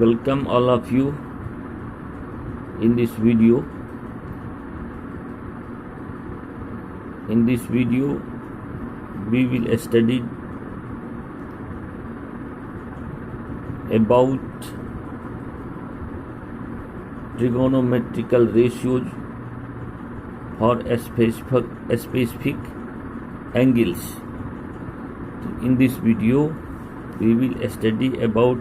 Welcome all of you in this video. In this video we will study about trigonometrical ratios for specific angles. In this video we will study about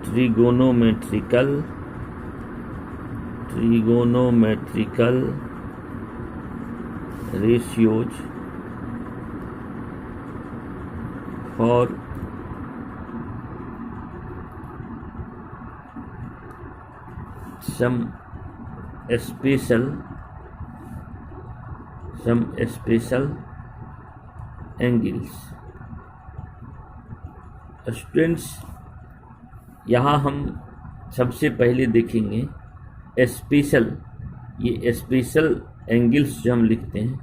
trigonometrical ratios for some special angles. Students, यहाँ हम सबसे पहले देखेंगे ये special angles जो हम लिखते हैं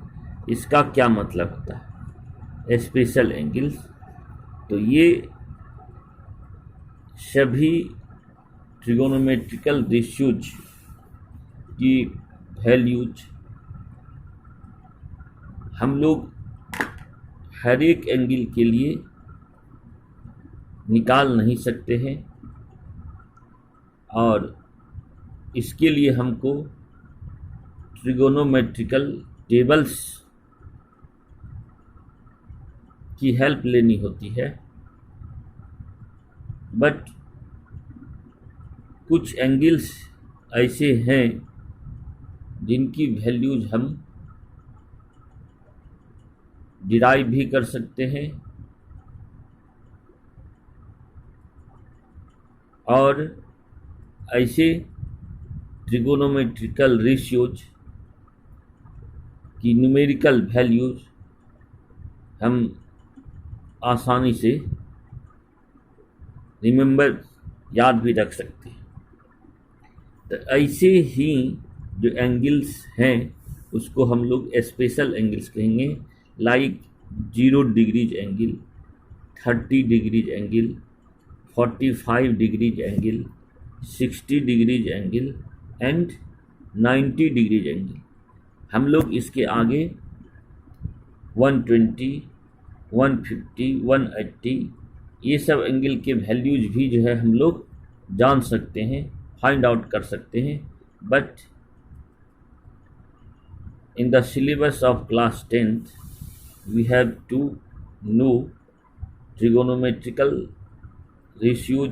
इसका क्या मतलब होता है। स्पेशल एंगल्स तो ये सभी ट्रिगोनोमेट्रिकल रेशियोज की वैल्यूज हम लोग हर एक एंगल के लिए निकाल नहीं सकते हैं और इसके लिए हमको ट्रिगोनोमेट्रिकल टेबल्स की हेल्प लेनी होती है। बट कुछ एंगल्स ऐसे हैं जिनकी वैल्यूज हम डिराइव भी कर सकते हैं और ऐसे ट्रिगोनोमेट्रिकल रेशियोज की न्यूमेरिकल वैल्यूज हम आसानी से याद भी रख सकते हैं। तो ऐसे ही जो एंगल्स हैं उसको हम लोग स्पेशल एंगल्स कहेंगे, like 0 degrees angle, 30 degrees angle, 45 degrees angle, 60 degrees angle and 90 degrees angle. हम लोग इसके आगे 120, 150, 180 ये सब एंगल के वैल्यूज भी जो है हम लोग जान सकते हैं, फाइंड आउट कर सकते हैं। But in the syllabus of class 10th we have to know trigonometrical ratios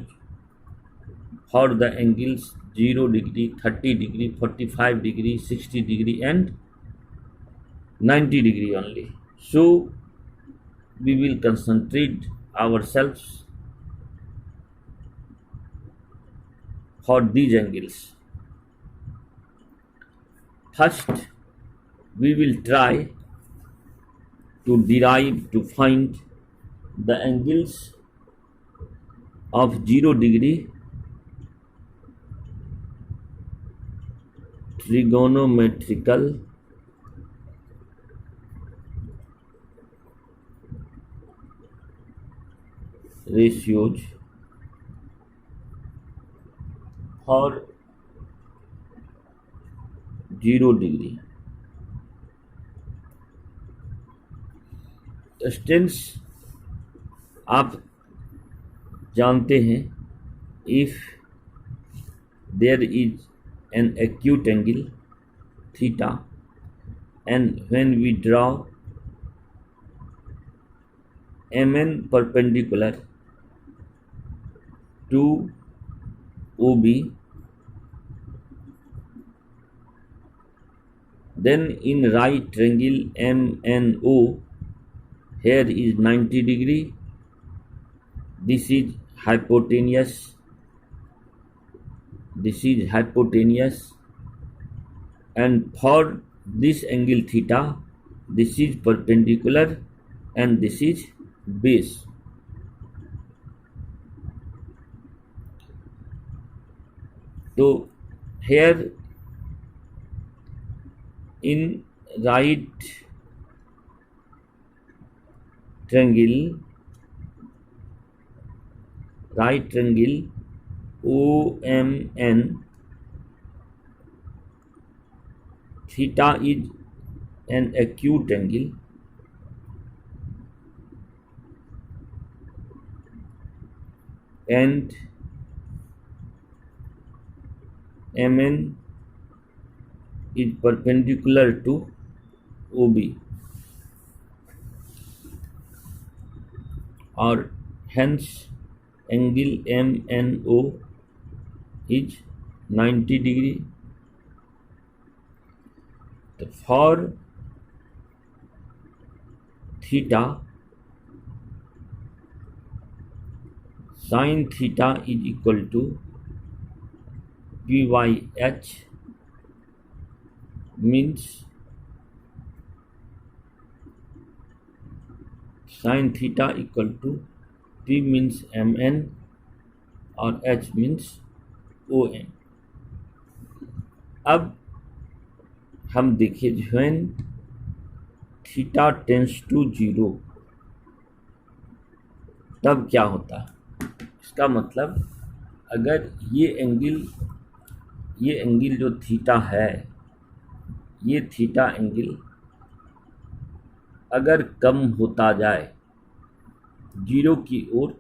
for the angles 0 degree, 30 degree, 45 degree, 60 degree and 90 degree only. So we will concentrate ourselves for these angles. First we will try to find the angles of 0 degree trigonometrical ratios for 0 degree. Students, आप जानते हैं if there is an acute angle theta and when we draw MN perpendicular to OB, then in right triangle MNO here is 90 degree, this is hypotenuse, and for this angle theta this is perpendicular and this is base. So here in right triangle OMN theta is an acute angle and MN is perpendicular to OB, or hence angle MNO is 90 degree. For theta, sin theta is equal to PYH, means sin theta equal to P means MN और H means ON. अब हम देखिए when theta tense to 0 तब क्या होता है। इसका मतलब अगर ये एंगल जो थीटा है, ये थीटा एंगल अगर कम होता जाए, 0 की ओर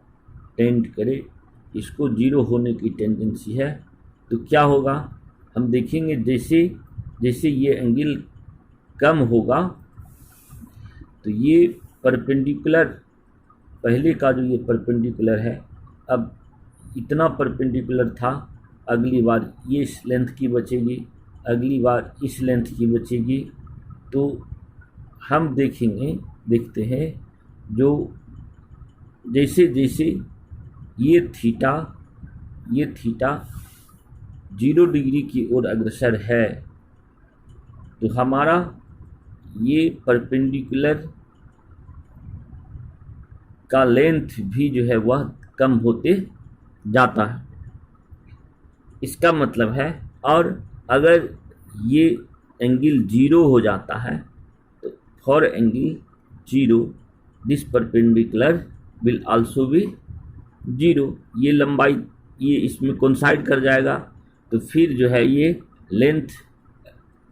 टेंड करे, इसको 0 होने की टेंडेंसी है, तो क्या होगा हम देखेंगे। जैसे जैसे ये एंगल कम होगा तो ये परपेंडिकुलर, पहले का जो ये परपेंडिकुलर है अब इतना परपेंडिकुलर था, अगली बार ये इस लेंथ की बचेगी, अगली बार इस लेंथ की बचेगी। तो हम देखते हैं जो जैसे जैसे ये थीटा 0 डिग्री की ओर अग्रसर है, तो हमारा ये परपेंडिकुलर का लेंथ भी जो है वह कम होते जाता है। इसका मतलब है, और अगर ये एंगल 0 हो जाता है तो for angle 0 this perpendicular will also be 0। ये लंबाई ये इसमें कोइंसाइड कर जाएगा, तो फिर जो है ये लेंथ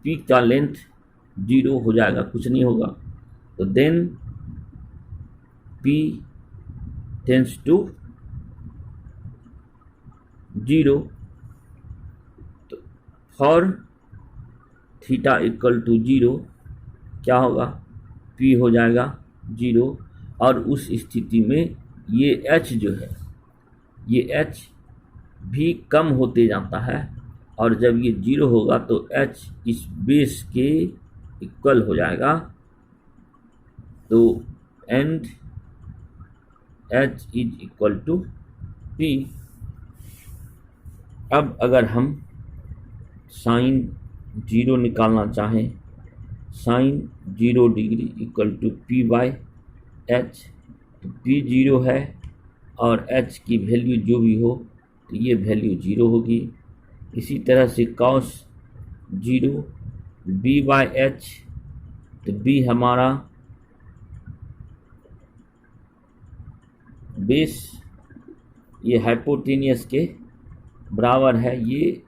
P का लेंथ 0 हो जाएगा, कुछ नहीं होगा। तो देन P टेंस टू 0, तो फॉर थीटा इक्वल टू 0 क्या होगा, P हो जाएगा 0। और उस स्थिति में ये H जो है, ये H भी कम होते जाता है, और जब ये 0 होगा तो H इस बेस के इक्वल हो जाएगा। तो and H is equal to P। अब अगर हम साइन 0 निकालना चाहें, sine 0 degree equal to P by H, तो P 0 है और H की वैल्यू जो भी हो तो ये वैल्यू 0 होगी। इसी तरह से cos 0 B बाई H, तो B हमारा बेस ये हाइपोटेनियस के बराबर है। ये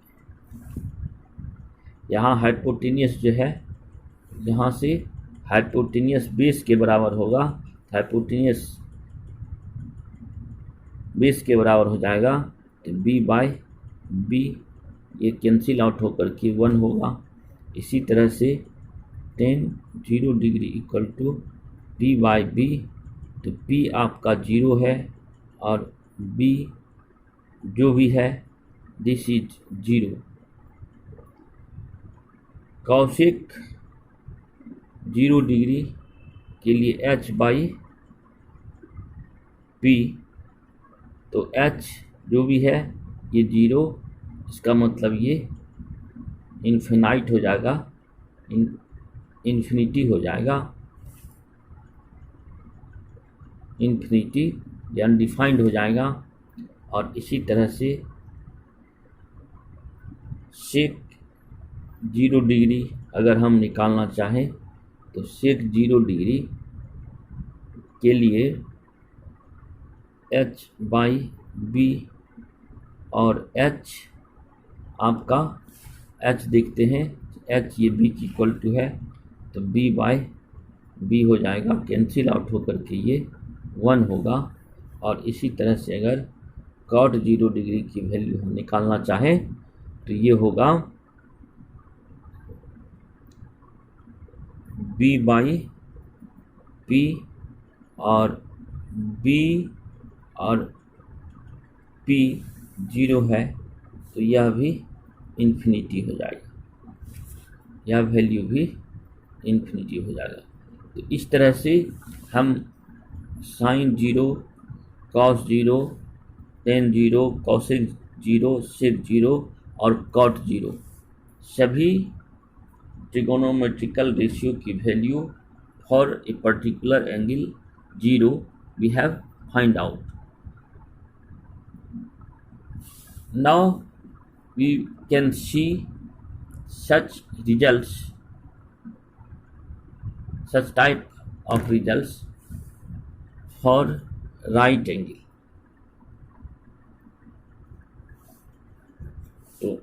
यहाँ हाइपोटेनियस जो है, यहाँ से हाइपोटेनियस बेस के बराबर होगा, हाइपोटेनियस बेस के बराबर हो जाएगा। तो B बाई B ये कैंसिल आउट होकर के 1 होगा। इसी तरह से tan 0 degree equal to P by B, तो P आपका 0 है और B जो भी है दिस इज 0। कॉसेक 0 डिग्री के लिए H बाई P, तो H जो भी है ये 0, इसका मतलब ये इन्फिनाइट हो जाएगा, इन्फिनिटी हो जाएगा, इन्फिनिटी या अनडिफाइंड हो जाएगा। और इसी तरह से सेक 0 डिग्री अगर हम निकालना चाहें तो सेक 0 डिग्री के लिए H बाई B और एच आपका एच देखते हैं, एच ये बी की इक्वल टू है, तो बी बाय बी हो जाएगा, कैंसिल आउट होकर के ये 1 होगा। और इसी तरह से अगर cot 0 डिग्री की वैल्यू हम निकालना चाहें तो ये होगा बी बाई पी, और बी और पी 0 है तो यह भी इन्फिनिटी हो जाएगा, यह वैल्यू भी इन्फिनिटी हो जाएगा। तो इस तरह से हम साइन 0, कॉस 0, टेन 0, कॉसेक 0, सेक 0 और कॉट 0 सभी ट्रिगोनोमेट्रिकल रेशियो की value for a particular angle 0 we have find out. Now we can see such results, such type of results for right angle. तो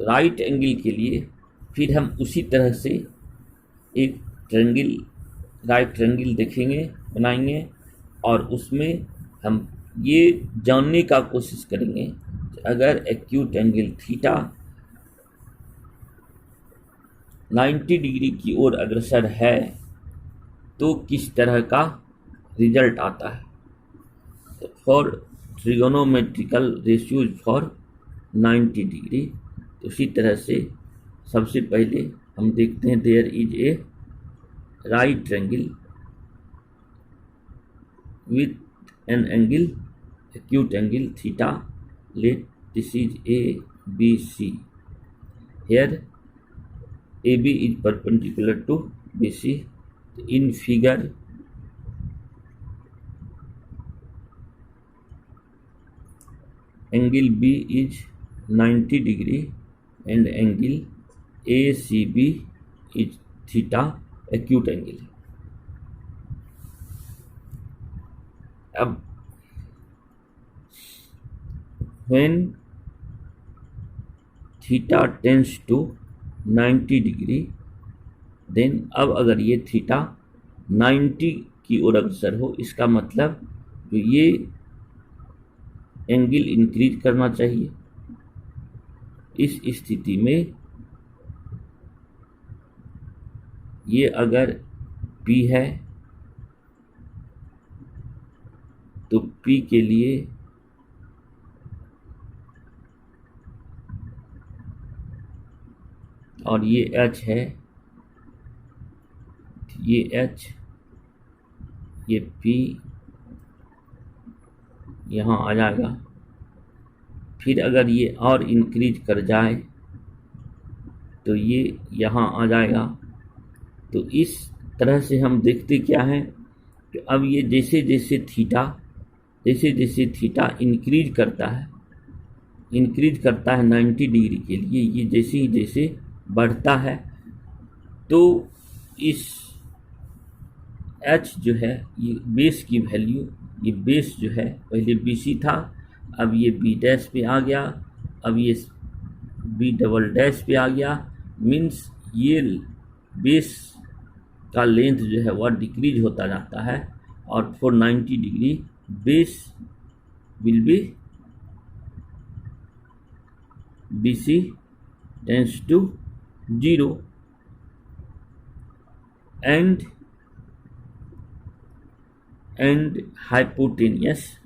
राइट एंगल के लिए फिर हम उसी तरह से एक ट्रायंगल, राइट ट्रायंगल देखेंगे, बनाएंगे, और उसमें हम ये जानने का कोशिश करेंगे कि अगर एक्यूट एंगल थीटा 90 डिग्री की ओर अग्रसर है तो किस तरह का रिजल्ट आता है। तो for trigonometrical ratios for 90 degree, तो उसी तरह से सबसे पहले हम देखते हैं there is a right triangle with an angle acute angle theta, let this is A B C, here A B is perpendicular to B C. In figure angle B is 90 degree and angle ACB is theta, acute angle। अब when theta tends to 90 degree, then अब अगर ये theta 90 की ओर अग्रसर हो, इसका मतलब तो ये एंगल इंक्रीज करना चाहिए। इस स्थिति में ये अगर P है तो P के लिए और ये H है, ये H, ये P यहाँ आ जाएगा। फिर अगर ये और इंक्रीज कर जाए तो ये यहाँ आ जाएगा। तो इस तरह से हम देखते क्या हैं कि अब ये जैसे जैसे थीटा इंक्रीज करता है 90 डिग्री के लिए, ये जैसे बढ़ता है तो इस H जो है, ये बेस की वैल्यू, ये बेस जो है पहले BC था, अब ये B डैश पे आ गया, अब ये B डबल डैश पे आ गया, मीन्स ये बेस का लेंथ जो है वह डिक्रीज होता जाता है, और for 90 degree base will be BC tends to 0 and hypotenuse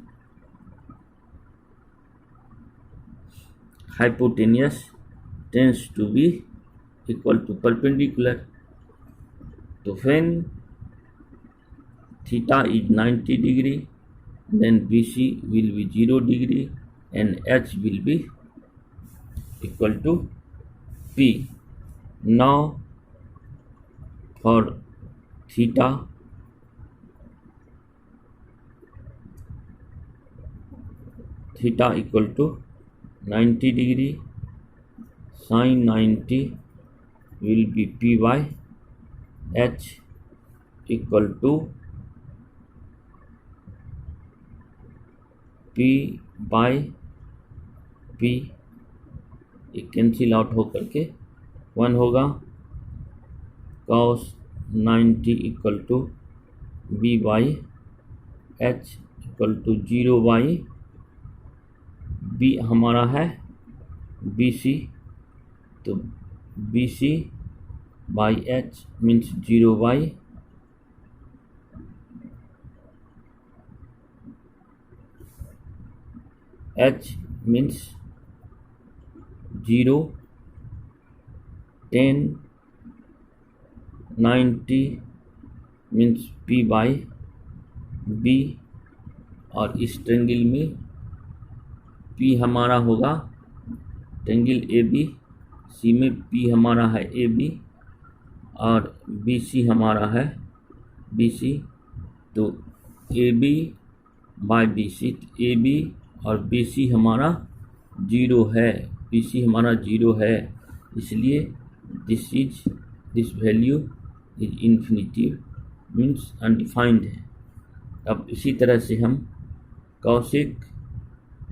tends to be equal to perpendicular. So when theta is 90 degree, then BC will be 0 degree and H will be equal to P. Now for theta equal to 90 degree, sin 90 will be P by H, equal to P by P, ये cancel out हो करके 1 होगा। cos 90 equal to B by H equal to 0 by B हमारा है B C, तो B C by H means 0 by H means 0, 10, 90 means P by B, और इस triangle में पी हमारा होगा ट्रेंगल ए बी, सी में पी हमारा है ए बी और बी सी हमारा है बी सी, तो A B by B C, A B और बी सी हमारा 0 है, बी सी हमारा 0 है, इसलिए this value is infinitive means undefined है। अब इसी तरह से हम कॉसेक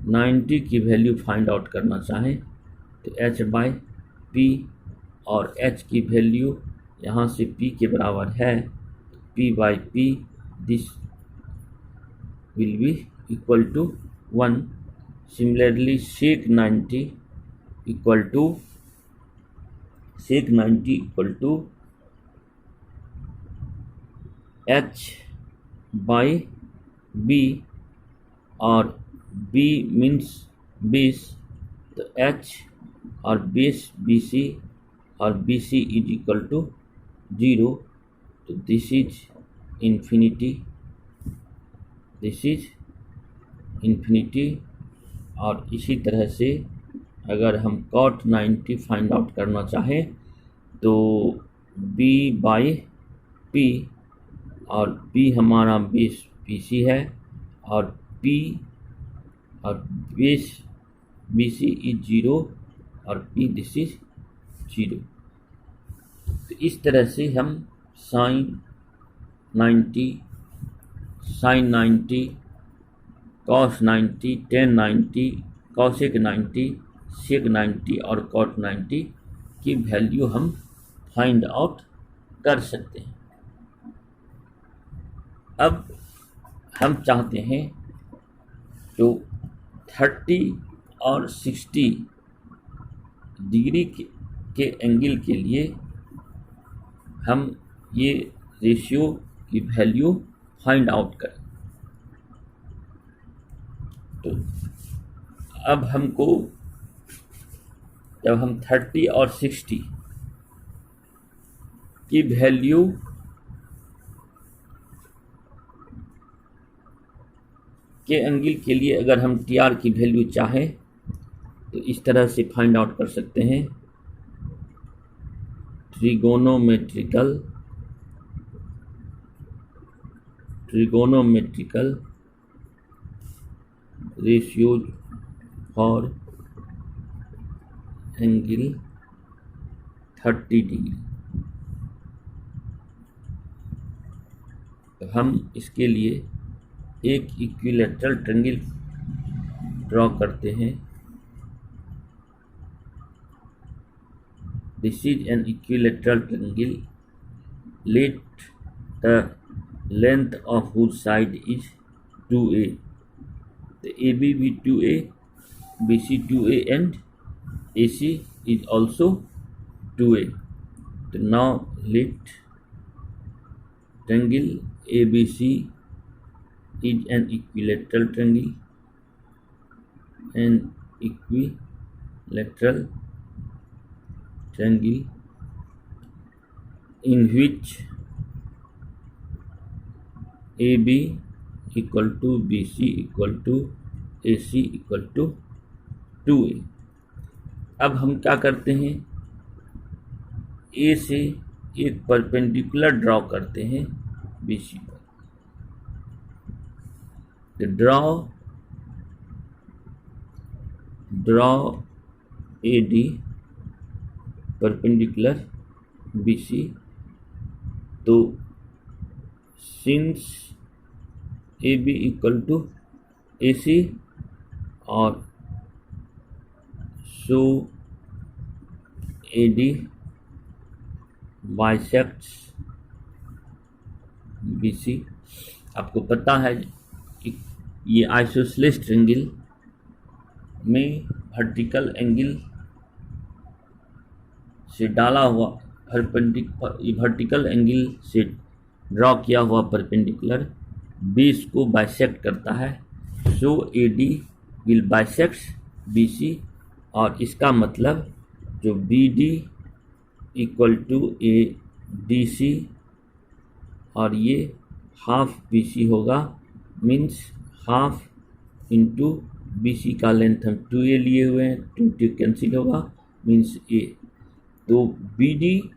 90 की वैल्यू फाइंड आउट करना चाहें तो एच बाई पी, और एच की वैल्यू यहाँ से पी के बराबर है P by P, this will be equal to 1। Similarly sec 90 equal to H by B, और बी मीन्स 20, तो एच और बेस बी सी, और B C is equal to 0, तो दिस इज इन्फिनिटी। और इसी तरह से अगर हम cot 90 फाइंड आउट करना चाहें तो b बाई p, और p हमारा बेस पी सी है और p और बेस बी सी इज 0 और p दिस इज 0। तो इस तरह से हम sign 90, cos 90, tan 90, cosec 90, sec 90 और cot 90 की वैल्यू हम फाइंड आउट कर सकते हैं। अब हम चाहते हैं जो 30 और 60 डिग्री के एंगल के लिए हम ये रेशियो की वैल्यू फाइंड आउट करें। तो अब हमको जब हम 30 और 60 की वैल्यू के एंगल के लिए अगर हम टी आर की वैल्यू चाहें तो इस तरह से फाइंड आउट कर सकते हैं। Trigonometrical ratios for angle 30 degree. तो हम इसके लिए एक इक्विलैटरल ट्रायंगल ड्रॉ करते हैं। This is an equilateral triangle, let the length of whose side is 2a, the AB be 2a, BC 2a and AC is also 2a. So now let triangle ABC is an equilateral triangle, in which AB equal to BC equal to AC equal to 2a। अब हम क्या करते हैं, A से एक perpendicular draw करते हैं BC पर। तो ड्रॉ AD परपेंडिकुलर BC। तो since A B equal to A C और so A D bisects B C. आपको पता है कि ये आइसोसेलेस ट्रायंगल में वर्टिकल एंगल से डाला हुआ वर्टिकल एंगल से ड्रॉ किया हुआ परपेंडिकुलर बेस को बाइसेक्ट करता है। So A D will bisect B C और इसका मतलब जो B D equal to A D C और ये हाफ बी सी होगा, means half into B C का लेंथ हम 2a लिए हुए हैं, 2 कैंसिल होगा, मीन्स a। तो बी डी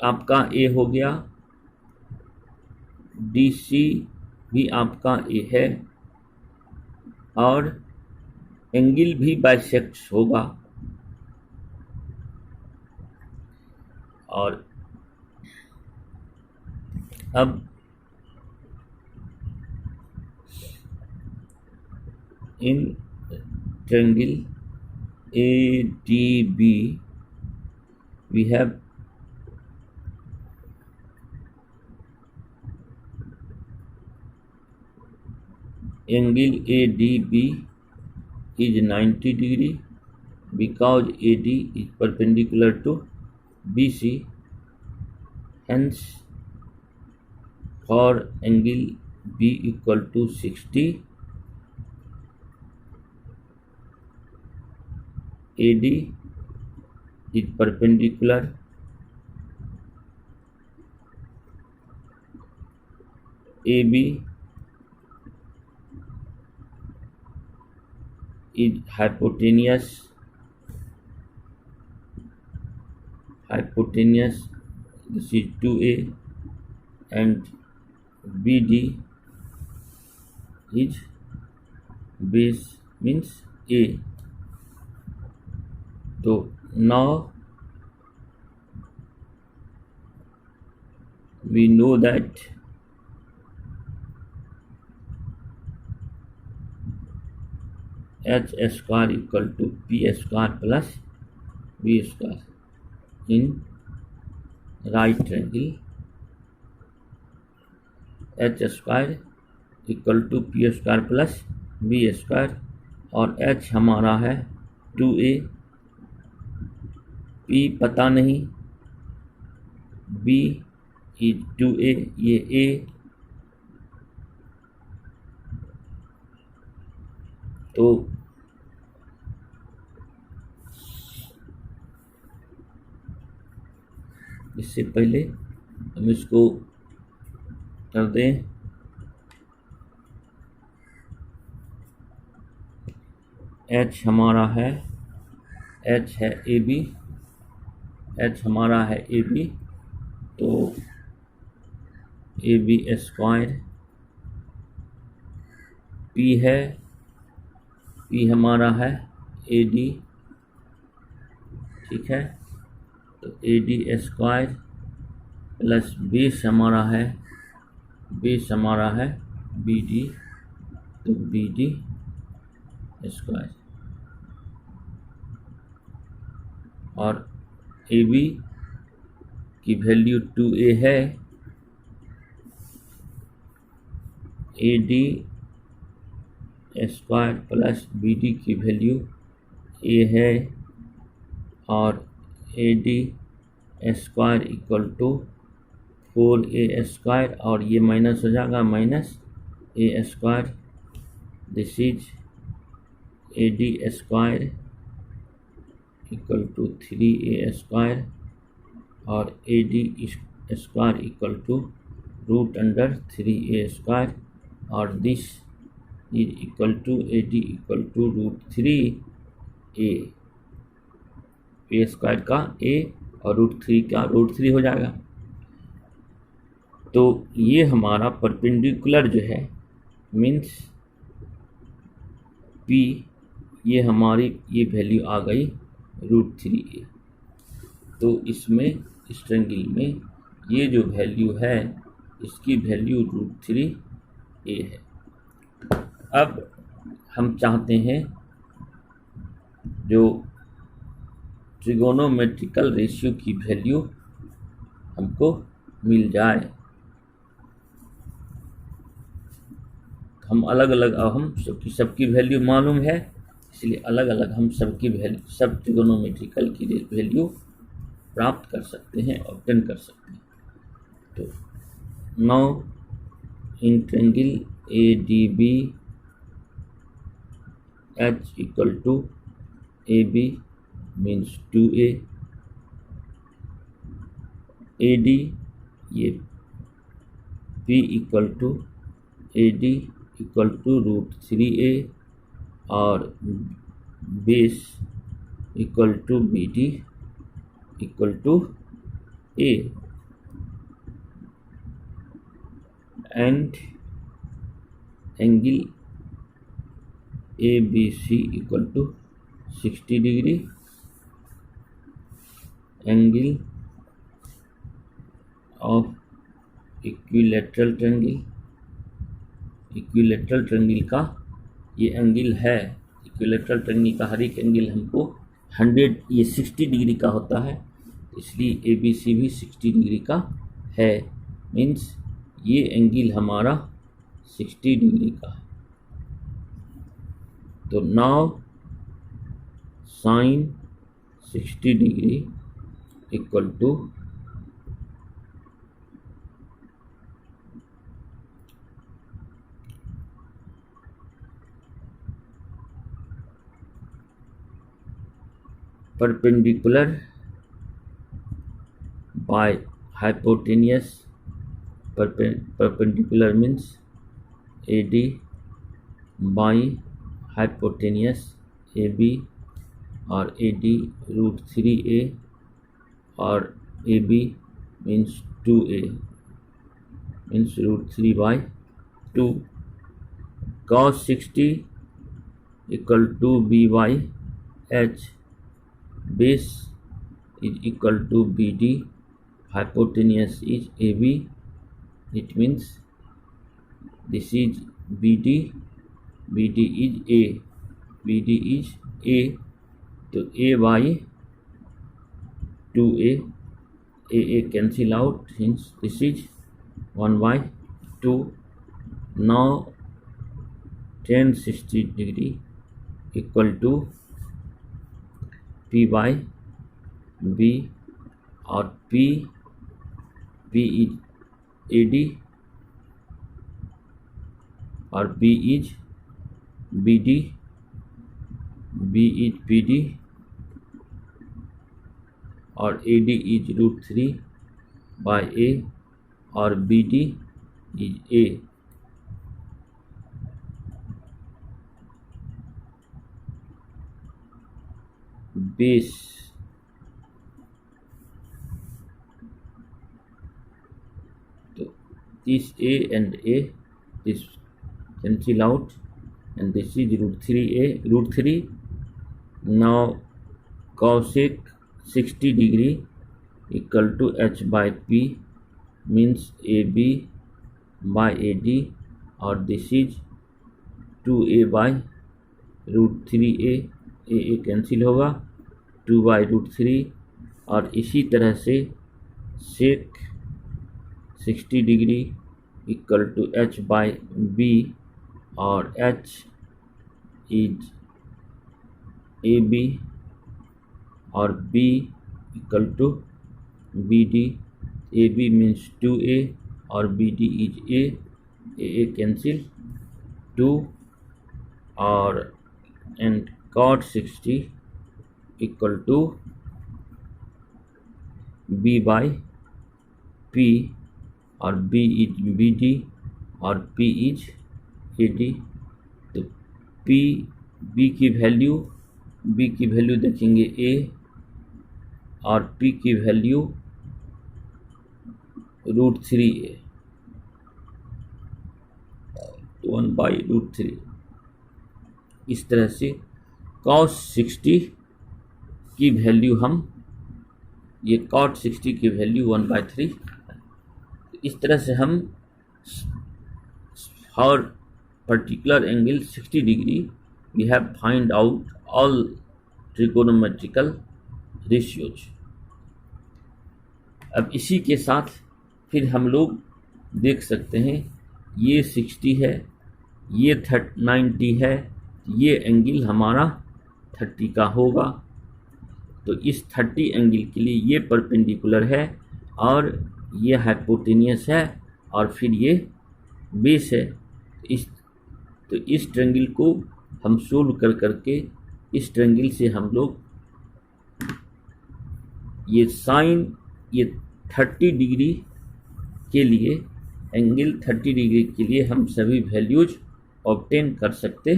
आपका a हो गया, डी सी भी आपका a है और एंगल भी बाइसेक्ट होगा। और अब in triangle ADB we have angle ADB is 90 degree because AD is perpendicular to BC, hence for angle B equal to 60, AD is perpendicular AB is hypotenuse, this is 2A, and BD is base, means A. So now we know that h square equal to p square plus b square in right triangle। h square equal to P square plus B square और h हमारा है 2a, p पता नहीं, b is 2a, ये a, तो इससे पहले हम इसको कर दें। h हमारा है, h है ए बी, h हमारा है ए बी, तो ए बी स्क्वायर, p है, p हमारा है ए डी, ठीक है, तो A D square plus base हमारा है बी डी, तो बी डी स्क्वायर और ए बी की वैल्यू 2a है, A D square plus B D की वैल्यू a है और A D square equal to 4a square और ये माइनस हो जाएगा, minus a square, this is A D square equal to 3a square और A D square equal to root under 3a square और this is equal to A D equal to root 3a, A square का a और root 3 का root 3 हो जाएगा। तो ये हमारा परपेंडिकुलर जो है मीन्स p, ये हमारी ये वैल्यू आ गई रूट 3a। तो इसमें इस ट्रायंगल में ये जो वैल्यू है इसकी वैल्यू √3a है। अब हम चाहते हैं जो ट्रिगोनोमेट्रिकल रेशियो की वैल्यू हमको मिल जाए। हम अलग अलग, अब हम सबकी वैल्यू मालूम है, इसलिए अलग अलग हम सबकी वैल्यू, सब ट्रिगोनोमेट्रिकल की वैल्यू प्राप्त कर सकते हैं, ऑब्टेन कर सकते हैं। तो now in triangle ADB H equal to AB means 2a, AD ये P equal to AD equal to √3a और base equal to BD equal to a and angle ABC equal to 60 degree, angle of equilateral triangle, equilateral triangle का ये angle है, equilateral triangle का हर एक angle हमको 100, ये 60 degree का होता है, इसलिए ABC भी 60 डिग्री का है, मीन्स ये एंगल हमारा 60 डिग्री का है। तो now sine 60 degree equal to perpendicular by hypotenuse, perpendicular means AD by hypotenuse AB और AD √3a और AB means 2a means √3/2, cos 60 equal to B by H, base is equal to BD, hypotenuse is AB, it means this is BD, BD is A, BD is A, तो A by 2a, A cancel out, hence this is 1/2. Now tan 60 degree equal to P by B और P is AD और B is BD, B is PD और AD is √3/a और BD is A। Base तो this A and A, this cancel out and this is √3. Now cosec 60 degree equal to H by P means AB by AD और this is 2a by √3a, a cancel होगा, 2/√3 और इसी तरह से sec 60 degree equal to H by B और H is AB और B equal to BD, AB means 2a और BD is A cancel 2 और and cot 60 equal to B by P और B is BD और P is AD। तो B की value देखेंगे A और P की वैल्यू √3a, 1/√3। इस तरह से cos 60 की वैल्यू ये cot 60 की वैल्यू 1/3, इस तरह से हम for particular angle 60 degree we have find out all trigonometrical ratios. अब इसी के साथ फिर हम लोग देख सकते हैं ये 60 है, ये 90 है, ये एंगल हमारा 30 का होगा। तो इस 30 एंगल के लिए ये परपेंडिकुलर है और ये हाइपोटेनियस है और फिर ये बेस है। तो इस ट्रायंगल को हम सोल्व कर करके इस ट्रायंगल से हम लोग ये साइन ये 30 डिग्री के लिए एंगल 30 डिग्री के लिए हम सभी वैल्यूज ऑब्टेन कर सकते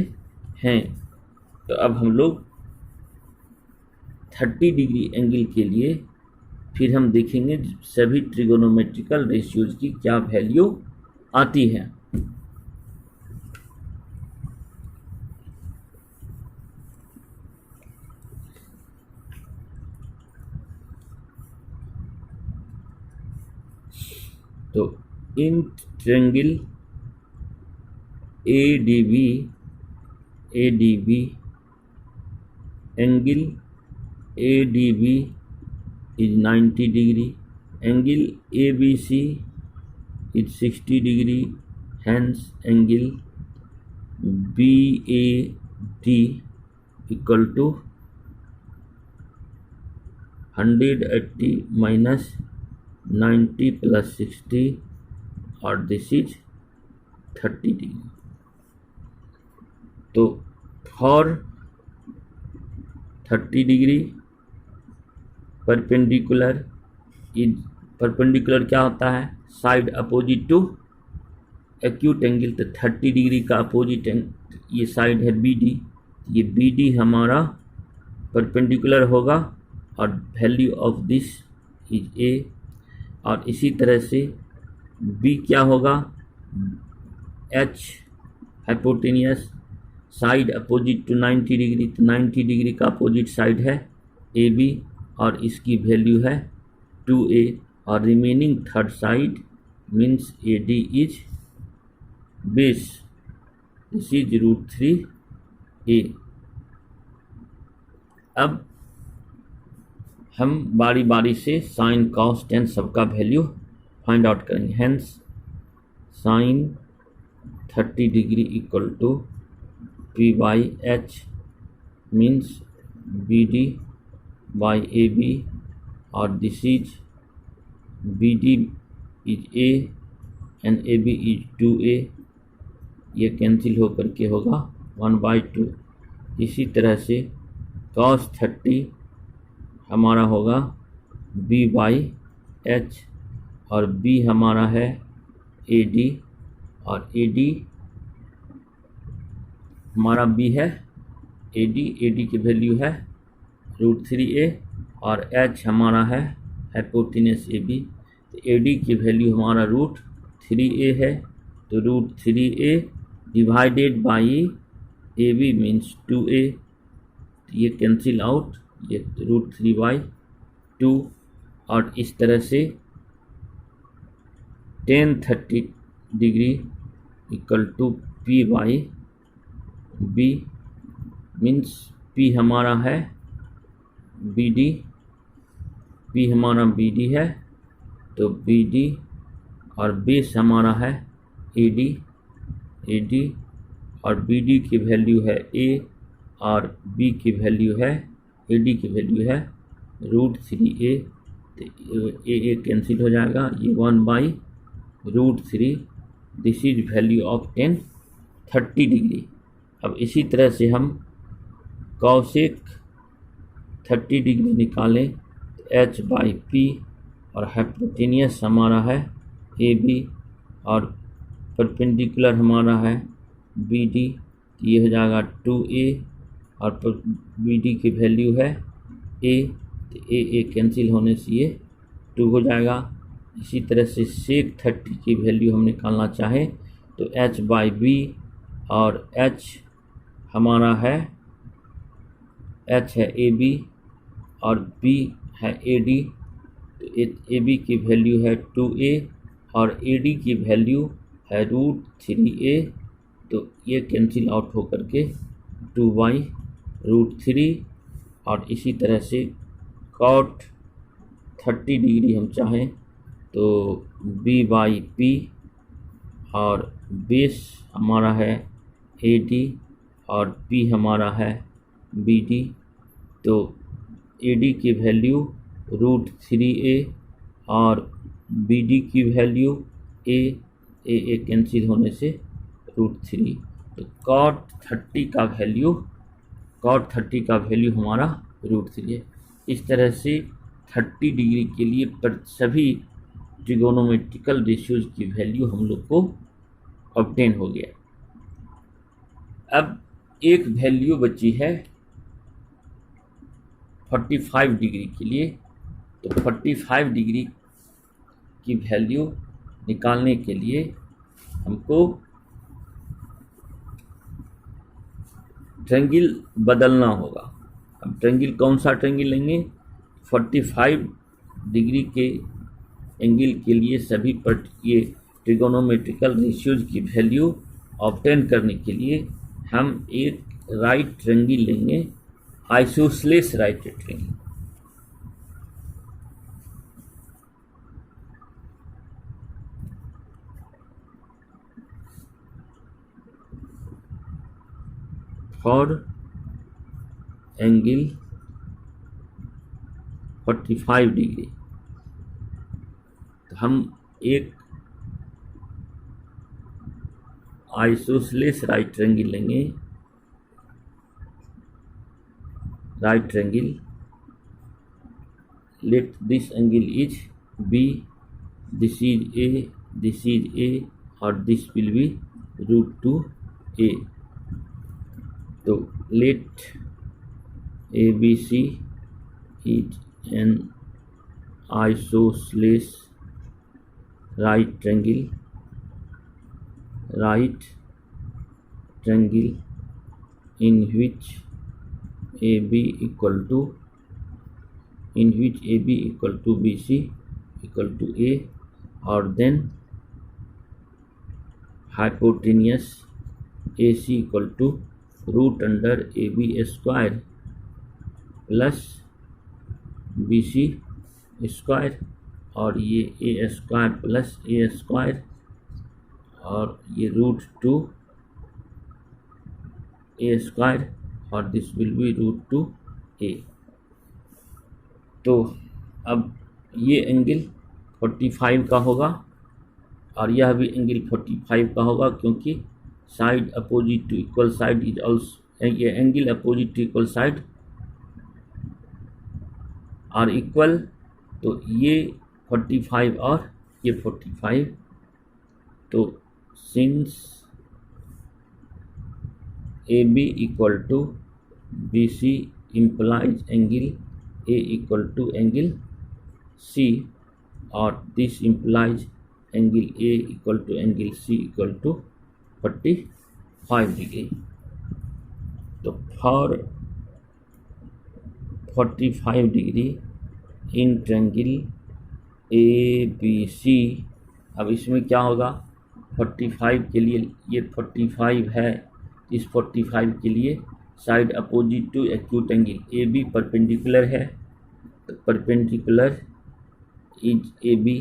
हैं। तो अब हम लोग 30 डिग्री एंगल के लिए फिर हम देखेंगे सभी ट्रिगोनोमेट्रिकल रेशियोज की क्या वैल्यू आती है। तो इन triangle ADB angle ADB is 90 degree, angle ABC is 60 degree, hence angle BAD equal to 180 minus 90 plus 60 और this is 30 degree। तो for 30 डिग्री परपेंडिकुलर क्या होता है? Side opposite to acute angle. तो 30 डिग्री का अपोजिट ये साइड है BD, ये BD हमारा परपेंडिकुलर होगा और value of this is A। और इसी तरह से B क्या होगा? H hypotenuse, side opposite to 90 degree. तो 90 डिग्री का अपोजिट साइड है AB और इसकी वैल्यू है 2A और remaining third side means AD is base, this is √3A। अब हम बारी बारी से साइन कॉस टेन सबका वैल्यू फाइंड आउट करेंगे। Hence sine 30 degree equal to P/H means BD by AB और this is BD is A and AB is 2A, ये cancel होकर के होगा 1/2। इसी तरह से cos 30 हमारा होगा B/H और B हमारा है AD और AD हमारा B है AD की वैल्यू है √3A और H हमारा है हाइपोटेनस AB। तो AD की वैल्यू हमारा √3A है। तो √3A divided by AB means 2A, ये कैंसिल आउट, ये √3/2। और इस तरह से tan 30 degree equal to P/B means P हमारा है BD, P हमारा BD है तो BD और बेस हमारा है AD और BD की वैल्यू है A और B की वैल्यू है AD की वैल्यू है √3A। तो A कैंसिल हो जाएगा, ये 1/√3, this is value of tan 30 degree. अब इसी तरह से हम कॉसेक 30 डिग्री निकालें तो H/P और हाइपोटेनियस हमारा है AB और परपेंडिकुलर हमारा है BD, ये हो जाएगा 2A और BD की वैल्यू है A, तो A कैंसिल होने से ये 2 हो जाएगा। इसी तरह से सेक 30 की वैल्यू हम निकालना चाहें तो H/B और H हमारा है H है AB और B है AD। तो AB की वैल्यू है 2A और AD की वैल्यू है √3a, तो ये कैंसिल आउट होकर के 2/√3, और इसी तरह से cot 30 डिग्री हम चाहें तो B/P, और बेस हमारा है AD और P हमारा है BD, तो AD की वैल्यू √3a और BD की वैल्यू a कैंसिल होने से √3, तो cot 30 का वैल्यू हमारा √3 है। इस तरह से 30 डिग्री के लिए पर सभी ट्रिगोनोमेट्रिकल रेशियोज की वैल्यू हम लोग को ऑब्टेन हो गया। अब एक वैल्यू बची है 45 डिग्री के लिए, तो 45 डिग्री की वैल्यू निकालने के लिए हमको ट्रायंगल बदलना होगा। अब ट्रायंगल कौन सा ट्रायंगल लेंगे? 45 डिग्री के एंगल के लिए सभी ये ट्रिगोनोमेट्रिकल रेशियोज की वैल्यू ऑब्टेन करने के लिए हम एक राइट ट्रायंगल लेंगे, isosceles right triangle. For angle 45 degree, तो हम एक आइसोसेलेस राइट ट्रायंगल लेंगे। Right triangle, let this angle is B, this is A और दिस विल बी √2a। तो late ABC is an isosceles right triangle in which AB equal to BC equal to A, or then hypotenuse AC equal to √AB² plus BC square, और ये A² plus A² और ये √2a², और this will B √2a। तो अब ये angle 45 का होगा और यह भी एंगल 45 का होगा, क्योंकि side opposite to equal side is also, ये angle opposite to equal side are equal, तो ये 45 और ये 45, तो since AB equal to BC implies angle A equal to angle C, और this implies angle A equal to angle C equal to 45 degree. तो for 45 degree in triangle ABC, अब इसमें क्या होगा? 45 के लिए ये 45 है, इस 45 के लिए side opposite to acute angle AB perpendicular है, तो perpendicular is AB,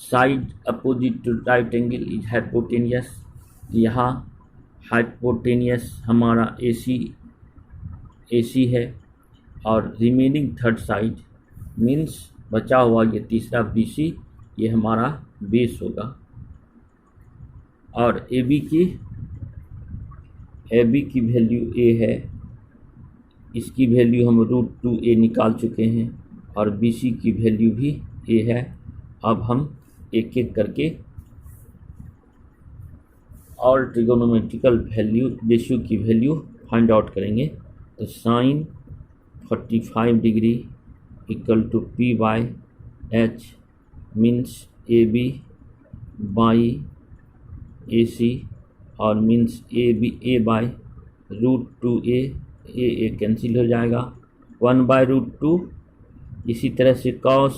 side opposite to right angle is hypotenuse, यहाँ हाइपोटेनियस हमारा AC है, और रिमेनिंग थर्ड साइड मीन्स बचा हुआ ये तीसरा BC, ये हमारा बेस होगा। और AB की वैल्यू A है, इसकी वैल्यू हम √2a निकाल चुके हैं, और BC की वैल्यू भी A है। अब हम एक एक करके और ट्रिगोनोमेट्रिकल वैल्यू रेशियो की वैल्यू फाइंड आउट करेंगे। तो sine 45 degree equal to P/H means AB by AC, और means A by √2a, A cancel हो जाएगा, 1/√2। इसी तरह से cos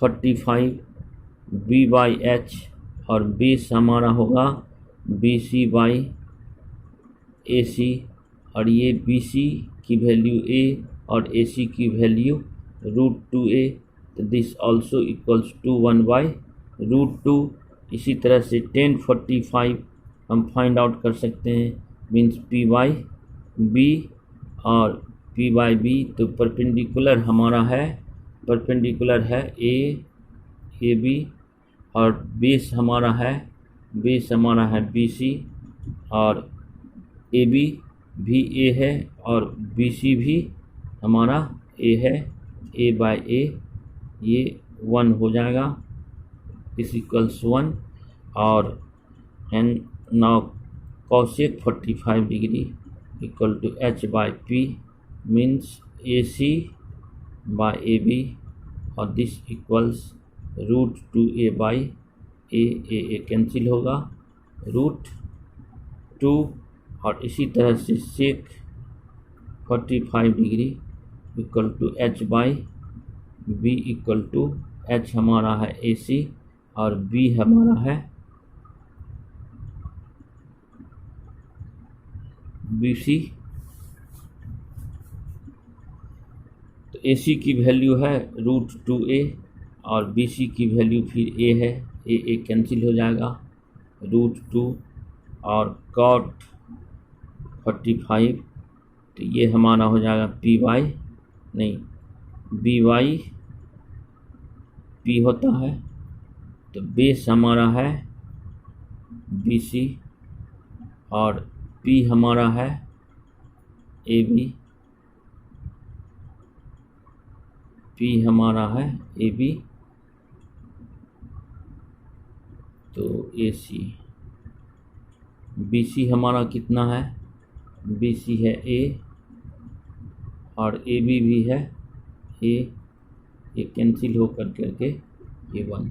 45 बी बाई एच, और बेस हमारा होगा B C by A C, और ये बी सी की वैल्यू ए और ए सी की वैल्यू √2a, तो दिस ऑल्सो इक्वल्स टू 1/√2। इसी तरह से 1045 हम फाइंड आउट कर सकते हैं, मीन्स पी बाई बी, और पी बाई बी तो परपेंडिकुलर हमारा है, परपेंडिकुलर है ए बी, और बेस हमारा है बी सी, और ए बी भी ए है और बी सी भी हमारा ए है, ए बाई ए, ये 1 हो जाएगा, इस इक्वल्स 1। और and now cosec 45 degree equal to H by P, means A C by A B, और this equals √2a by A cancel होगा, √2, और इसी तरह से sec 45 degree equal to H by B equal to H हमारा है ए C और B हमारा है बी सी। तो ए सी की वैल्यू है √2a और बी सी की वैल्यू फिर ए है, ए कैंसिल हो जाएगा, √2 और cot 45, तो ये हमारा हो जाएगा पी वाई, नहीं बी वाई पी होता है, तो बेस हमारा है बी सी और पी हमारा है ए बी, पी हमारा है ए बी, तो ए सी, बी सी हमारा कितना है, बी सी है ए और ए बी भी है ए, ये कैंसिल हो करके ये 1।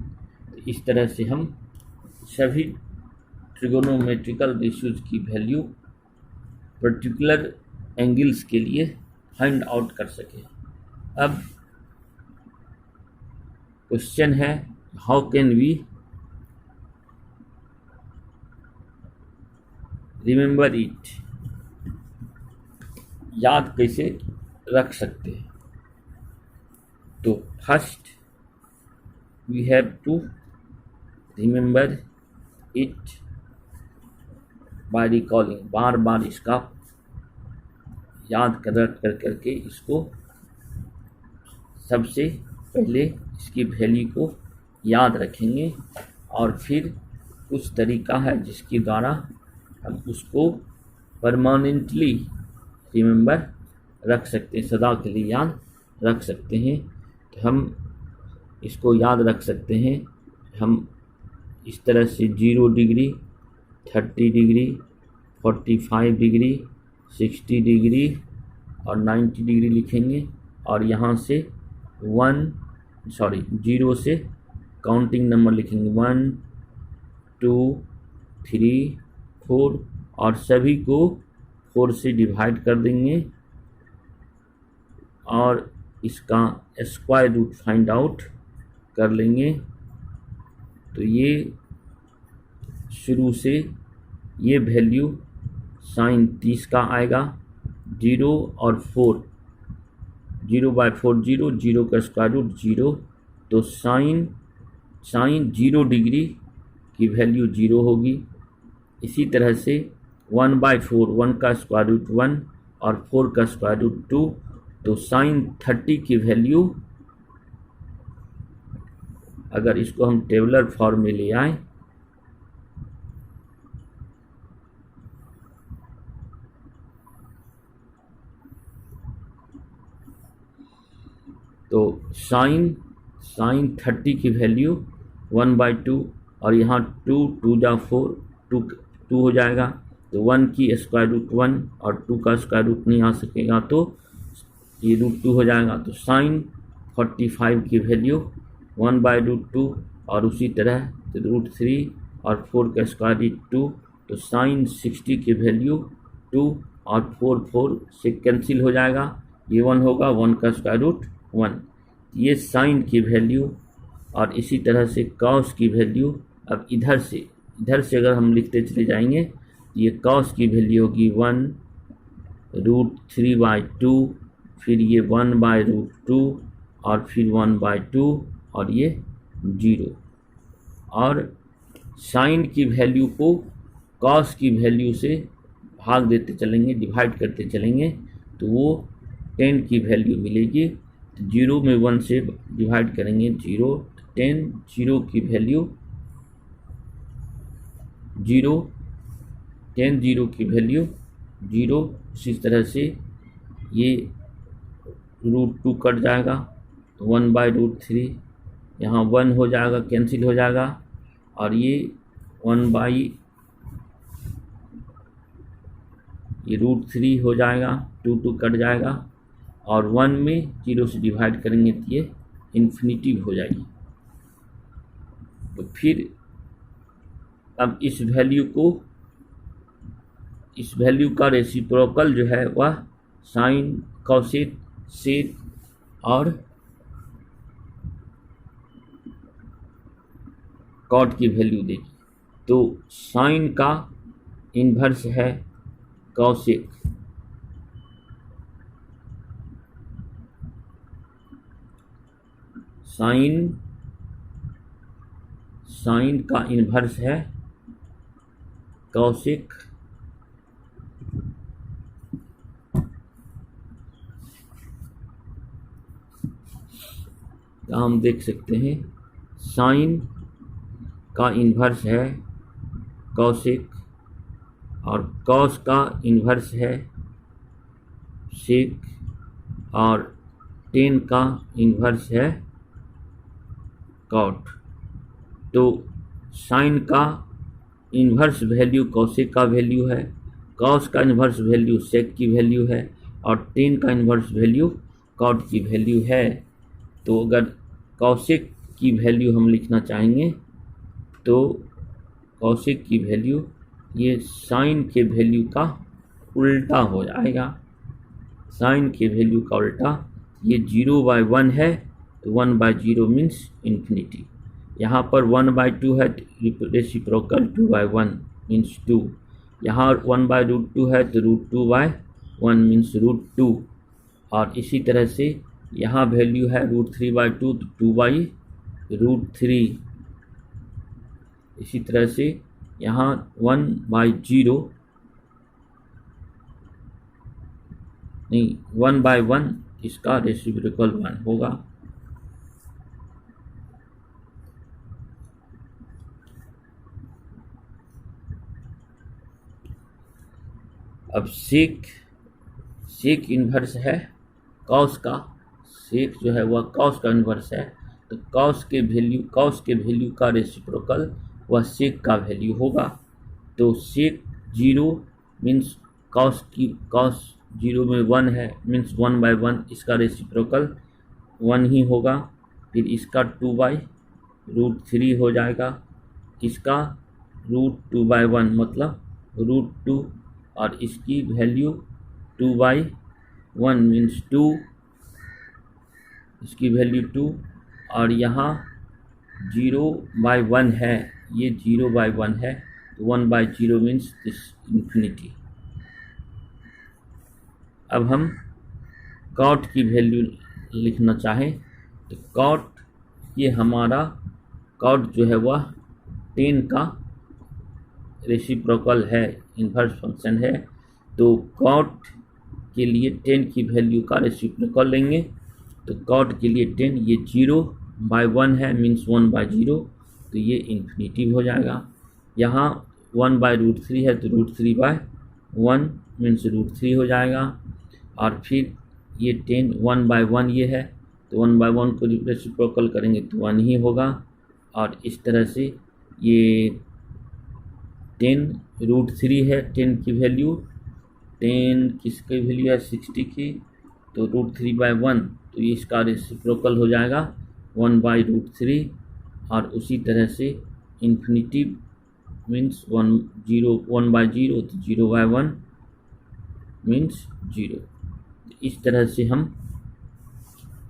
तो इस तरह से हम सभी ट्रिगोनोमेट्रिकल रेशियोज की वैल्यू पर्टिकुलर एंगल्स के लिए फाइंड आउट कर सके। अब क्वेश्चन है, how can we remember it, याद कैसे रख सकते हैं। तो first we have to remember it by recalling, बार बार इसका याद कर करके इसको सबसे पहले इसकी वैल्यू को याद रखेंगे, और फिर कुछ तरीका है जिसके द्वारा हम उसको परमानेंटली रिमेंबर रख सकते हैं, सदा के लिए याद रख सकते हैं। तो हम इसको याद रख सकते हैं, हम इस तरह से 0 डिग्री, 30 डिग्री, 45 डिग्री, 60 डिग्री और 90 डिग्री लिखेंगे, और यहाँ से 0 से काउंटिंग नंबर लिखेंगे 1 2 3 4, और सभी को 4 से डिवाइड कर देंगे और इसका स्क्वायर रूट फाइंड आउट कर लेंगे। तो ये शुरू से ये वैल्यू साइन 30 का आएगा, 0 और 4, 0/4 0, 0 का स्क्वायर रूट 0, तो साइन 0 डिग्री की वैल्यू 0 होगी। इसी तरह से 1/4, 1 का स्क्वायर रूट 1 और 4 का स्क्वायर रूट 2, तो साइन 30 की वैल्यू, अगर इसको हम टेबुलर फॉर्म में ले आए तो साइन 30 की वैल्यू 1/2, और यहाँ 2 जा 4, 2 हो जाएगा, तो 1 की स्क्वायर रूट 1 और 2 का स्क्वायर रूट नहीं आ सकेगा, तो ये √2 हो जाएगा। तो साइन 45 की वैल्यू 1/√2, और उसी तरह तो √3 और 4 का स्क्वायर रूट 2, तो साइन 60 की वैल्यू 2 और 4 से कैंसिल हो जाएगा, ये 1 होगा, 1 का स्क्वायर रूट 1। ये साइन की वैल्यू और इसी तरह से कॉस की वैल्यू अब इधर से अगर हम लिखते चले जाएंगे तो ये कॉस की वैल्यू होगी 1√3/2, फिर ये 1/√2 और फिर 1/2 और ये 0। और साइन की वैल्यू को कॉस की वैल्यू से भाग देते चलेंगे, डिवाइड करते चलेंगे, तो वो 10 की वैल्यू मिलेगी। तो 0 में 1 से डिवाइड करेंगे 0, 10, 0 की वैल्यू 0, 10, 0 की वैल्यू 0। इसी तरह से ये √2 कट जाएगा, 1/√3, यहाँ 1 हो जाएगा, कैंसिल हो जाएगा, और ये ये √3 हो जाएगा, 2 कट जाएगा, और 1 में 0 से डिवाइड करेंगे तो ये इन्फिनिटी हो जाएगी। तो फिर अब इस वैल्यू का रेसिप्रोकल जो है वह साइन, कॉसेक, सेक और कॉट की वैल्यू देगी। तो साइन का इन्वर्स है कॉसेक, साइन का इन्वर्स है कॉसेक, हम देख सकते हैं साइन का इन्वर्स है कॉसेक, और कॉस का इन्वर्स है सेक, और 10 का इन्वर्स है कॉट। तो साइन का इन्वर्स वैल्यू कॉसेक का वैल्यू है, कॉस का इन्वर्स वैल्यू सेक की वैल्यू है, और 10 का इन्वर्स वैल्यू कॉट की वैल्यू है। तो अगर कॉसेक की वैल्यू हम लिखना चाहेंगे तो कॉसेक की वैल्यू ये साइन के वैल्यू का उल्टा हो जाएगा, साइन के वैल्यू का उल्टा। ये 0/1 है तो 1/0 मीन्स इन्फिनिटी। यहाँ पर 1/2 है, रेसिप्रोकल 2/1 मीन्स 2। यहाँ 1/√2 है तो √2/1 मीन्स √2। और इसी तरह से यहाँ वैल्यू है √3/2 तो 2/√3। इसी तरह से यहाँ 1/1 इसका रेसिप्रोकल 1 होगा। अब सेक इन्वर्स है कॉस का, सेक जो है वह कॉस का इन्वर्स है। तो कॉस के वैल्यू का रेसिप्रोकल वह सेक का वैल्यू होगा। तो सेक 0 मीन्स कॉस 0 में 1 है मीन्स 1/1, इसका रेसिप्रोकल 1 ही होगा। फिर इसका 2/√3 हो जाएगा, इसका √2/1 मतलब √2, और इसकी वैल्यू 2/1 मीन्स 2, इसकी वैल्यू 2, और यहाँ 0/1 है, ये 0/1 है, तो 1/0 मीन्स इन्फिनिटी। अब हम कॉट की वैल्यू लिखना चाहें तो कॉट, ये हमारा कॉट जो है वह 10 का रेसिप्रोकल है, इन्वर्स फंक्शन है। तो कॉट के लिए 10 की वैल्यू का रेसिप्रोकल लेंगे। तो कॉट के लिए 10, ये 0/1 है मीन्स 1/0, तो ये इन्फिनिटी हो जाएगा। यहाँ 1/√3 है तो √3/1 मीन्स √3 हो जाएगा। और फिर ये 10 1/1 ये है, तो 1/1 को रेसिप्रोकल करेंगे तो 1 ही होगा। और इस तरह से ये 10 √3 है, 10 की वैल्यू, 10 किसकी वैल्यू है 60 की, तो √3/1, तो ये इसका रेसिप्रोकल हो जाएगा 1/√3। और उसी तरह से इन्फिनिटी मीन्स 1/0, तो 0/1 मीन्स 0। इस तरह से हम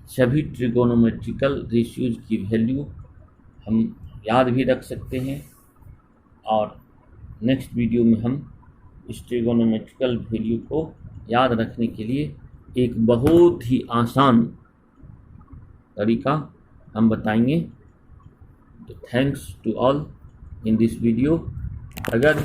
सभी ट्रिगोनोमेट्रिकल रेशियोज की वैल्यू हम याद भी रख सकते हैं। और नेक्स्ट वीडियो में हम इस ट्रिगोनोमेट्रिकल वैल्यू को याद रखने के लिए एक बहुत ही आसान तरीका हम बताएंगे। तो thanks to all in this video. अगर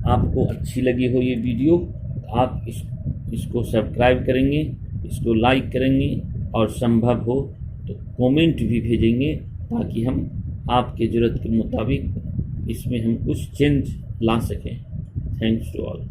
आपको अच्छी लगी हो ये वीडियो तो आप इसको सब्सक्राइब करेंगे, इसको लाइक करेंगे और संभव हो तो कमेंट भी भेजेंगे, ताकि हम आपके ज़रूरत के मुताबिक इसमें हम कुछ चेंज ला सकें। Thanks to all.